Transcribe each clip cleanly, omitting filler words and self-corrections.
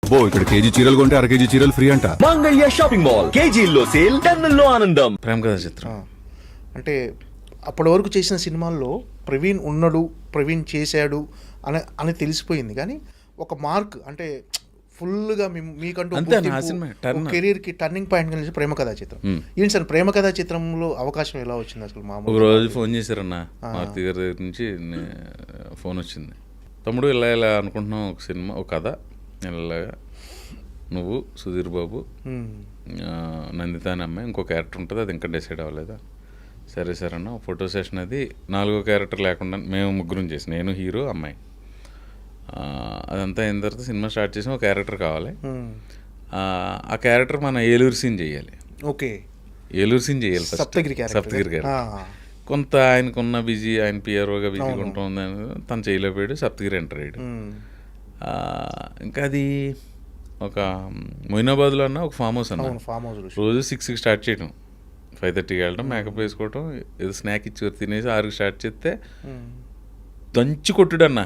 ఇక్కడ కేజీ చీరలు కొంటే అర కేజీ చీరలు ఫ్రీ అంట. మంగళ్య షాపింగ్ మాల్, కేజీల్లో సేల్, టన్నుల్లో ఆనందం. ప్రేమ కథా చిత్రం అంటే అప్పటి వరకు చేసిన సినిమాల్లో ప్రవీణ్ ఉన్నాడు, ప్రవీణ్ చేశాడు అని తెలిసిపోయింది. కానీ ఒక మార్క్ అంటే ఫుల్గా మీకంటూ కెరీర్కి టర్నింగ్ పాయింట్ కలిసి ప్రేమ కథా చిత్రం. ఏంటి సార్ ప్రేమ కథా చిత్రంలో అవకాశం ఎలా వచ్చింది అసలు? ఒక రోజు ఫోన్ చేశారన్న మారుతి గారి దగ్గర నుంచి ఫోన్ వచ్చింది. తమ్ముడు ఇలా ఇలా అనుకుంటున్నాం ఒక సినిమా, ఒక కథ, ఇలాగా నువ్వు సుధీర్ బాబు, నందిత అనే అమ్మాయి, ఇంకో క్యారెక్టర్ ఉంటుంది, అది ఇంకా డిసైడ్ అవ్వలేదా? సరే సార్ అన్న. ఫోటో సెషన్ అది 4వ క్యారెక్టర్ లేకుండా మేము ముగ్గురం చేసి, నేను హీరో అమ్మాయి, అదంతా అయిన తర్వాత సినిమా స్టార్ట్ చేసి ఒక క్యారెక్టర్ కావాలి. ఆ క్యారెక్టర్ మన ఏలూరు సీన్ చేయాలి. ఓకే, ఏలూరు సీన్ చేయాలి. సప్తగిరి క్యారెక్టర్ కొంత ఆయనకున్న బిజీ, ఆయన పిఆర్ఓగా బిజీగా ఉంటుందని తను చేయలేకపోయాడు. సప్తగిరి ఎంటర్ అయ్యాడు. ఇంకా అది ఒక మొయినాబాద్లో అన్న ఒక ఫామ్ హౌస్ అన్న. రోజు 6కి స్టార్ట్ చేయడం, 5:30కి వెళ్ళడం, మేకప్ వేసుకోవడం, ఏదో స్నాక్ ఇచ్చి తినేసి 6కి స్టార్ట్ చేస్తే దంచి కొట్టుడు అన్న.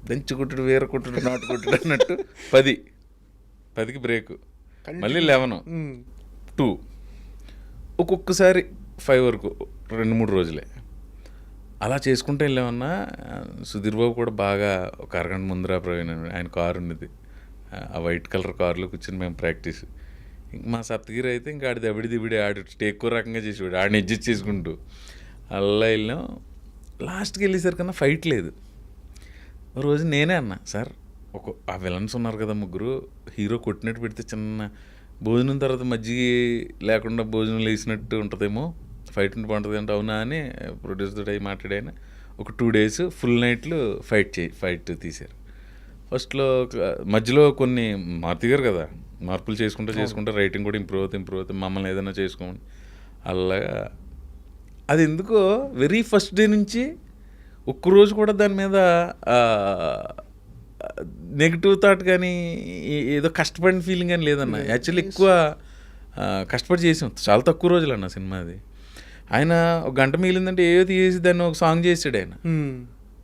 దంచి కొట్టుడు, వేరే కొట్టుడు, నాటు కొట్టుడు అన్నట్టు 10కి బ్రేక్, మళ్ళీ 11, 2, ఒక్కొక్కసారి 5 వరకు 2-3 రోజులే అలా చేసుకుంటూ వెళ్ళామన్నా. సుధీర్ బాబు కూడా బాగా ఒక అరగంట ముందర ప్రవీణ్, ఆయన కారు ఉన్నది, ఆ వైట్ కలర్ కారులో కూర్చొని మేము ప్రాక్టీస్. ఇంక మా సప్తగిరి అయితే ఇంకా ఆడి దబిడి ఆడు ఎక్కువ రకంగా చేసేవాడు, ఆడిని అడ్జస్ట్ చేసుకుంటూ అలా వెళ్ళాం. లాస్ట్కి వెళ్ళేసరికన్నా ఫైట్ లేదు. రోజు నేనే అన్నా, సార్ ఆ విలన్స్ ఉన్నారు కదా ముగ్గురు, హీరో కొట్టినట్టు పెడితే చిన్న భోజనం తర్వాత మజ్జిగ లేకుండా భోజనం లేచినట్టు ఉంటుందేమో, ఫైట్ ఉంటే బాగుంటుంది అంటే, అవునా అని ప్రొడ్యూసర్ అయ్యి మాట్లాడాయన. ఒక 2 days ఫుల్ నైట్లు ఫైట్ తీశారు. ఫస్ట్లో మధ్యలో కొన్ని మారుతి గారు కదా, మార్పులు చేసుకుంటే రైటింగ్ కూడా ఇంప్రూవ్ అవుతుంది, మమ్మల్ని ఏదైనా చేసుకోమని. అలాగా అది ఎందుకో వెరీ ఫస్ట్ డే నుంచి ఒక్కరోజు కూడా దాని మీద నెగిటివ్ థాట్ కానీ ఏదో కష్టపడిన ఫీలింగ్ కానీ లేదన్న. యాక్చువల్లీ ఎక్కువ కష్టపడి చేసాం, చాలా తక్కువ రోజులు అన్న సినిమా అది. ఆయన ఒక గంట మిగిలిందంటే ఏదో తీసి దాన్ని ఒక సాంగ్ చేసాడు ఆయన.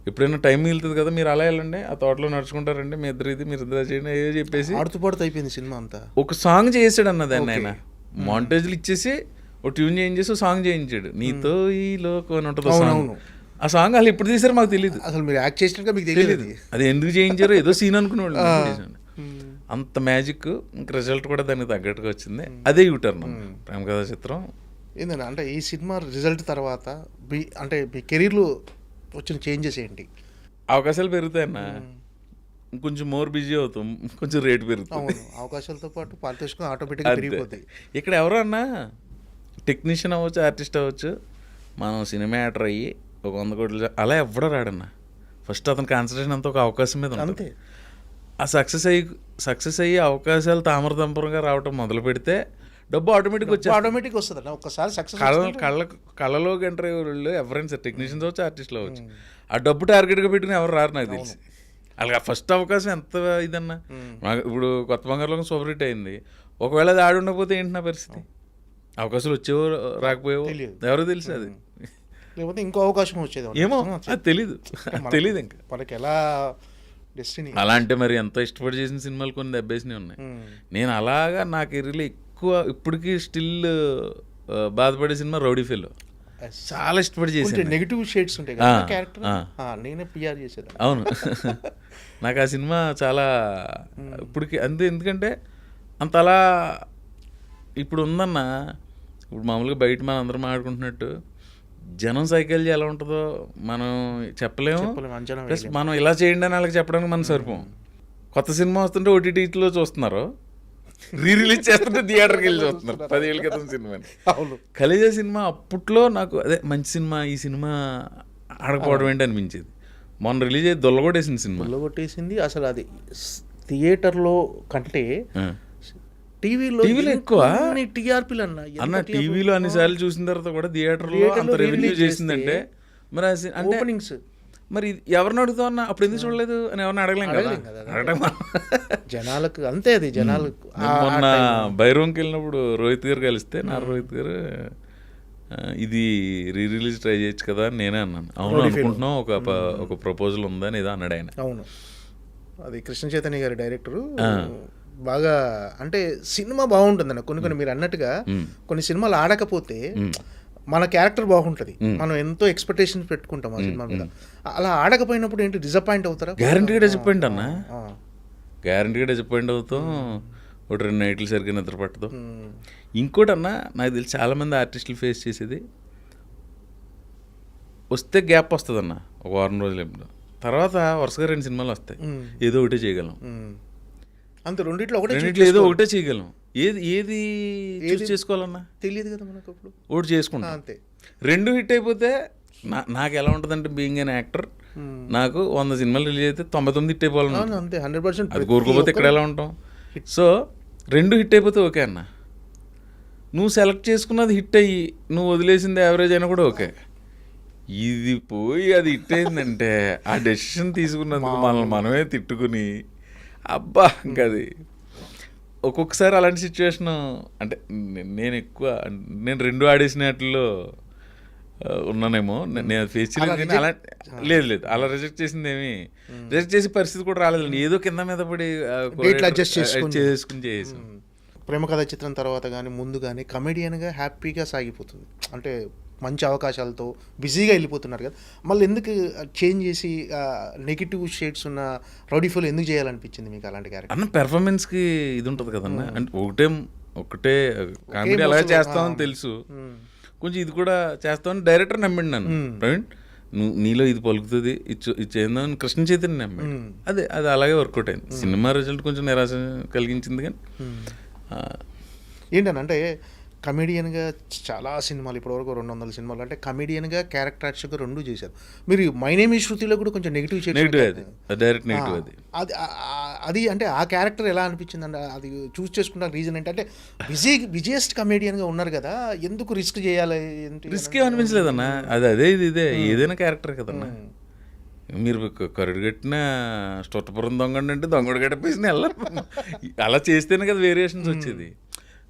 ఎప్పుడైనా టైం మిగులుతుంది కదా, మీరు అలా వెళ్ళండి, ఆ తోటలో నడుచుకుంటారండి, మీ ఇద్దరు చేయండి, ఏదో చెప్పేసి ఆడుతూ అయిపోయింది సినిమా అంతా. ఒక సాంగ్ చేసాడు అన్న దాన్ని. ఆయన మాంటేజ్లు ఇచ్చేసి ఒక ట్యూన్ చేయించేసి సాంగ్ చేయించాడు, నీతో ఈ లోకం అని ఉంటుంది సాంగ్. ఆ సాంగ్ వాళ్ళు ఎప్పుడు తీసారో మాకు తెలియదు, అసలు మీరు యాక్ట్ చేసినాక మీకు తెలియదు అది ఎందుకు చేయించారో, ఏదో సీన్ అనుకునేవాళ్ళు. అంత మ్యాజిక్. ఇంకా రిజల్ట్ కూడా దానికి తగ్గట్టుగా వచ్చింది. అదే యూటర్న్ ప్రేమ కథా చిత్రం. ఏంటంటే అంటే ఈ సినిమా రిజల్ట్ తర్వాత అంటే మీ కెరీర్లో వచ్చిన చేంజెస్ ఏంటి? అవకాశాలు పెరుగుతాయన్న, కొంచెం మోర్ బిజీ అవుతాం, కొంచెం రేటు పెరుగుతుంది. అవకాశాలతో పాటు పారితోషికం ఆటోమేటిక్గా పెరిగిపోతాయి. ఇక్కడ ఎవరో అన్నా టెక్నీషియన్ అవ్వచ్చు, ఆర్టిస్ట్ అవ్వచ్చు, మనం సినిమా యాక్టర్ అయ్యి ఒక 100 కోట్లు అలా ఎవడో రాడన్న. ఫస్ట్ అతని కాన్సన్ట్రేషన్ అంతా ఒక అవకాశం మీద ఉంటుంది. ఆ సక్సెస్ అయ్యి అవకాశాలు తామరతంపరంగా రావటం మొదలు పెడితే డబ్బు ఆటోమేటిక్ వస్తుంది అన్న. ఒక్కసారి సక్సెస్ కళ్ళలోకి ఎంటర్ అయ్యే వాళ్ళు ఎవరైనా సార్, టెక్నీషియన్స్ అవచ్చు, ఆర్టిస్టులు అవ్వచ్చు, ఆ డబ్బు టార్గెట్గా పెట్టుకుని ఎవరు రారు నాకు తెలిసి. అలాగే ఫస్ట్ అవకాశం ఎంత ఇదన్నా. ఇప్పుడు కొత్త బంగారులో సూపర్ హిట్ అయింది, ఒకవేళ అది ఆడి ఉండకపోతే ఏంటి నా పరిస్థితి? అవకాశాలు వచ్చేవో రాకపోయేవో ఎవరో తెలుసు. అది లేకపోతే ఇంకో అవకాశం వచ్చేది ఏమో, అది తెలీదు ఇంకా మనకి ఎలా డెస్టినీ. అలా అంటే మరి ఎంత ఇష్టపడి చేసిన సినిమాలు కొన్ని దెబ్బేసినవి ఉన్నాయి. నేను అలాగా నా కెరీర్లో ఎక్కువ ఇప్పటికీ స్టిల్ బాధపడే సినిమా రౌడీ ఫెలో. చాలా ఇష్టపడి చేసాను. నెగిటివ్ షేడ్స్ ఉంటాయి కదా క్యారెక్టర్, నేనే పిఆర్ చేసేది. అవును, నాకు ఆ సినిమా చాలా ఇప్పటికి అంతే. ఎందుకంటే అంత అలా ఇప్పుడు ఉందన్న. ఇప్పుడు మామూలుగా బయట మనం అందరం ఆడుకుంటున్నట్టు జనం సైకాలజీ ఎలా ఉంటుందో మనం చెప్పలేము. ప్లస్ మనం ఇలా చేయండి అని వాళ్ళకి చెప్పడానికి మనం సరిపోం. కొత్త సినిమా వస్తుంటే ఓటీటీలో చూస్తున్నారు, రిలీజ్ చేస్తుంటే థియేటర్కి వెళ్ళి చూస్తున్నారు. 10 ఏళ్ళ క్రితం సినిమాని. కలేజా సినిమా అప్పట్లో నాకు అదే మంచి సినిమా, ఈ సినిమా ఆడకపోవడం ఏంటి అనిపించేది. మొన్న రిలీజ్ అయ్యి దొల్లగొట్టేసింది సినిమా. దొల్లగొట్టేసింది అసలు. అది థియేటర్లో కంటే టీవీలో ఎక్కువ టీఆర్పీలు అన్న. టీవీలో అన్నిసార్లు చూసిన తర్వాత కూడా థియేటర్లో అంత రెవెన్యూ చేసిందంటే మరి ఓపెనింగ్స్ మరి ఎవరిని అడుగుతావు అన్న, అప్పుడు ఎందుకు చూడలేదు అని ఎవరిని అడగలేం కదా జనాలకు. అంతే అది జనాలకు. మొన్న బైరోంకి వెళ్ళినప్పుడు రోహిత్ గారు కలిస్తే, రోహిత్ గారు ఇది రిలీజ్ ట్రై చేయొచ్చు కదా అని నేనే అన్నాను. అవును అనుకుంటున్నాం, ఒక ప్రపోజల్ ఉందని ఏదో అన్నాడు ఆయన. అవును, అది కృష్ణ చైతన్య గారి డైరెక్టరు బాగా అంటే సినిమా బాగుంటుందన్న కొన్ని మీరు అన్నట్టుగా కొన్ని సినిమాలు ఆడకపోతే మన క్యారెక్టర్ బాగుంటుంది, మనం ఎంతో ఎక్స్పెక్టేషన్స్ పెట్టుకుంటాం ఆ సినిమా మీద. అలా ఆడకపోయినప్పుడు ఏంటి డిసప్పాయింట్ అవుతారా? గ్యారంటీగా డిసప్పాయింట్ అన్న, గ్యారంటీగా డిసప్పాయింట్ అవుతాం. ఒకటి 2 నైట్లు సరిగ్గా నిద్ర పట్టదు. ఇంకోటి అన్న, నాకు తెలిసి చాలామంది ఆర్టిస్టులు ఫేస్ చేసేది, వస్తే గ్యాప్ వస్తుంది అన్న ఒక వారం రోజులు ఎప్పుడు, తర్వాత వరుసగా 2 సినిమాలు వస్తాయి, ఏదో ఒకటే చేయగలం. అంతే, రెండిట్లో ఏదో ఒకటే చేయగలం. ఏది చూస్ చేసుకోవాలన్నా తెలియదు కదా మనకు. అప్పుడు ఒకటి చేసుకుంటాం అంతే. 2 హిట్ అయిపోతే నాకు ఎలా ఉంటుందంటే, బీయింగ్ అన్ యాక్టర్, నాకు 100 సినిమాలు రిలీజ్ అయితే 99 హిట్ అయిపోవాలి అంతే, 100%. అది కోరుకోపోతే ఇక్కడ ఎలా ఉంటాం? సో 2 హిట్ అయిపోతే ఓకే అన్న. నువ్వు సెలెక్ట్ చేసుకున్నది హిట్ అయ్యి నువ్వు వదిలేసింది యావరేజ్ అయినా కూడా ఓకే. ఇది పోయి అది హిట్ అయిందంటే ఆ డెసిషన్ తీసుకున్నందుకు మనమే తిట్టుకుని అబ్బా ఇంకా అది ఒక్కొక్కసారి అలాంటి సిచ్యువేషన్. అంటే నేను 2 ఆడేసినట్లో ఉన్నానేమో, నేను ఫేస్ చేయలేదు. అలా లేదు అలా రిజెక్ట్ చేసింది ఏమి, రిజెక్ట్ చేసే పరిస్థితి కూడా రాలేదు. ఏదో కింద మీద పడి అడ్జస్ట్ చేసుకుని చేసాం. ప్రేమ కథ చిత్రం తర్వాత కానీ ముందు కానీ కమెడియన్గా హ్యాపీగా సాగిపోతుంది, అంటే మంచి అవకాశాలతో బిజీగా వెళ్ళిపోతున్నారు కదా. మళ్ళీ ఎందుకు చేంజ్ చేసి నెగిటివ్ షేడ్స్ ఉన్న రౌడీఫుల్ ఎందుకు చేయాలనిపించింది మీకు అలాంటి క్యారెక్టర్? అన్న పెర్ఫార్మెన్స్కి ఇది ఉంటుంది కదన్న, అంటే ఒకటే కామెడీ అలాగే చేస్తామని తెలుసు, కొంచెం ఇది కూడా చేస్తామని డైరెక్టర్ నమ్మిండి నన్ను. ప్రవీణ్ నీలో ఇది పలుకుతుంది, ఇది చేద్దామని కృష్ణ చైతన్య నమ్మాడు. అది అలాగే వర్కౌట్ అయింది. సినిమా రిజల్ట్ కొంచెం నిరాశ కలిగించింది, కానీ ఏంటనంటే కమెడియన్గా చాలా సినిమాలు ఇప్పటివరకు 200 సినిమాలు, అంటే కమెడియన్గా క్యారెక్టర్ ఆర్టిస్ట్గా 2 చేశారు మీరు. మై నేమ్ ఈజ్ శృతిలో కూడా కొంచెం నెగిటివ్ డైరెక్ట్ నెగిటివ్ అది అంటే ఆ క్యారెక్టర్ ఎలా అనిపించింది అంటే, అది చూస్ చేసుకున్న రీజన్ ఏంటంటే బిజియెస్ట్ కమెడియన్గా ఉన్నారు కదా, ఎందుకు రిస్క్ చేయాలి? రిస్క్ ఏమనిపించలేదన్న, అదే ఇదే ఏదైనా క్యారెక్టర్ కదన్న. మీరు కరుడు కట్టిన స్టొట్టపురం దొంగండి అంటే దొంగడు గడిపేసి అలా చేస్తేనే కదా వేరియేషన్స్ వచ్చేది.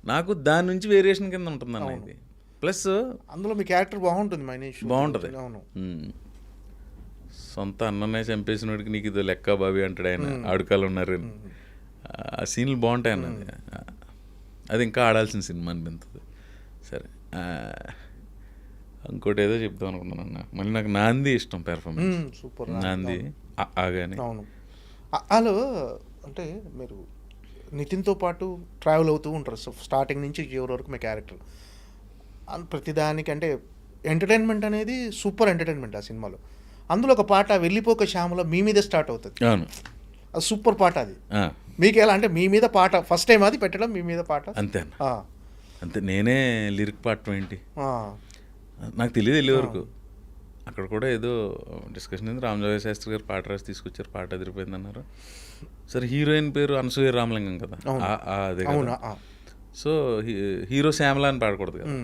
నాకు దాని నుంచి వేరియేషన్ కింద ఉంటుంది అన్న ఇది. ప్లస్ అందులో మీ క్యారెక్టర్ బాగుంటుంది, బాగుంటుంది. సొంత అన్ననే చంపేసినోడికి నీకు ఇది లెక్క బాబీ అంటాడు ఆయన, ఆడుకాలు ఉన్నారు. ఆ సీన్లు బాగుంటాయి అన్నది. అది ఇంకా ఆడాల్సిన సినిమా అనిపించదు. సరే, ఇంకోటి ఏదో చెప్తాం అనుకున్నాను అన్న. మళ్ళీ నాకు నాంది ఇష్టం పెర్ఫార్మెన్స్. సూపర్ నాంది ఆగానే. అవును, వాళ్ళు అంటే మీరు నితిన్తో పాటు ట్రావెల్ అవుతూ ఉంటారు స్టార్టింగ్ నుంచి చివరి వరకు మీ క్యారెక్టర్. ప్రతిదానికి అంటే ఎంటర్టైన్మెంట్ అనేది సూపర్ ఎంటర్టైన్మెంట్ ఆ సినిమాలో. అందులో ఒక పాట వెళ్ళిపోక శ్యామలో మీ మీద స్టార్ట్ అవుతుంది. అవును, అది సూపర్ పాట. అది మీకు ఎలా అంటే మీ మీద పాట ఫస్ట్ టైం అది పెట్టడం, మీ మీద పాట అంతే అంతే. నేనే లిరిక్ పాడటం ఏంటి నాకు తెలియదు వెళ్ళే వరకు. అక్కడ కూడా ఏదో డిస్కషన్ అయింది, రామజోగయ్య శాస్త్రి గారు పాట రాసి తీసుకొచ్చారు, పాట అదిరిపోయింది అన్నారు. సరే, హీరోయిన్ పేరు అనసూయ రామలింగం కదా, అదే కదా. సో హీరో శ్యామల అని పాడకూడదు కదా.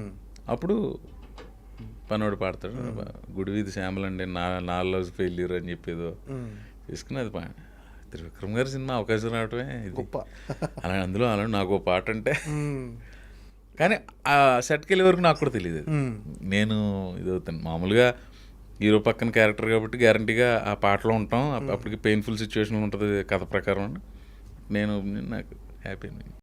అప్పుడు పనోడు పాడతాడు, గుడి వీధి శ్యామల అండి నా లవ్ ఫెయిల్యూర్ అని చెప్పేదో తీసుకుని అది త్రివిక్రమ్ గారి సినిమా అవకాశం రావటమే ఇది గొప్ప. అలా అందులో అలా నాకు పాట అంటే, కానీ ఆ సెట్కి వెళ్ళే వరకు నాకు కూడా తెలియదు. నేను ఇది అవుతాను మామూలుగా హీరో పక్కన క్యారెక్టర్ కాబట్టి గ్యారంటీగా ఆ పాటలో ఉంటాం. అప్పటికి పెయిన్ఫుల్ సిచ్యువేషన్ ఉంటుంది కథ ప్రకారం. నాకు హ్యాపీ.